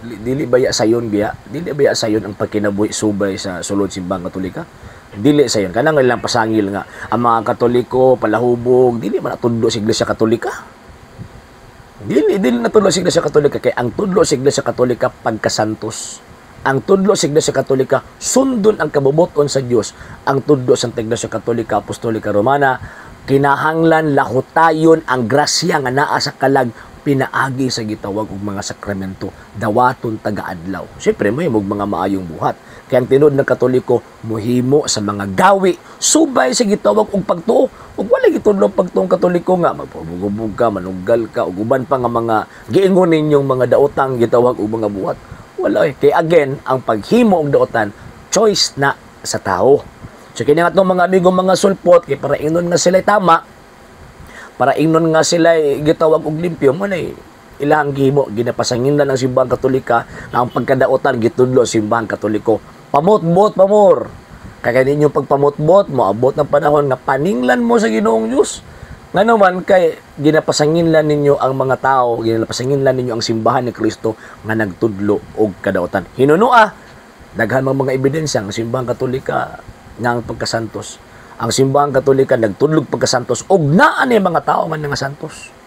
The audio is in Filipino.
dili baya sayon biya, dili baya sayon ang pagkinabuhi subay sa sulod simbang Katolika. Dili sayon kanang ilang pasangil nga ang mga Katoliko palahubog, dili man natudlo sa Iglesia Katolika. Dili natudlo sa Iglesia Katolika kay ang tudlo sa Iglesia Katolika pagkasantos. Ang tudlo sa Iglesia Katolika sundon ang kabubuton sa Dios. Ang tudlo sa Iglesia Katolika Apostolika Romana kinahanglan lahutayon ang grasya nga naa sa kalag pinaagi sa gitawag og mga sakramento dawaton taga-adlaw. Syempre may mga maayong buhat. Kaya ang tinud ng Katoliko muhimo sa mga gawi subay sa gitawag og pagtuo. Ug wala gitudlo pagtuong Katoliko nga magpabugubog ka, manunggal ka ug uban pa nga mga giingon ninyong mga daotang gitawag og mga buhat. Wala kay again ang paghimo og daotan choice na sa tao. So kini nga mga amigo mga sulpot kay para ingnon nga sila tama, para ingnon nga sila gitawag og limpyo mo na ilang gihimo ginapasanginlan ng simbahang Katolika na ang pagkadaotan gitudlo sa simbahang Katoliko. Pamutbot pamor. Kaya ninyo pagpamutbot mo abot ng panahon nga paninglan mo sa Ginoong Dios. Nga naman kay ginapasanginlan ninyo ang mga tao, ginapasanginlan ninyo ang simbahan ni Kristo nga nagtudlo og kadaotan. Hinunua daghan mga ebidensya ang simbahang Katolika nga ang pagkasantos. Ang simbahang Katolika nagtudlog pagkasantos og naa ni mga tao man nga santos.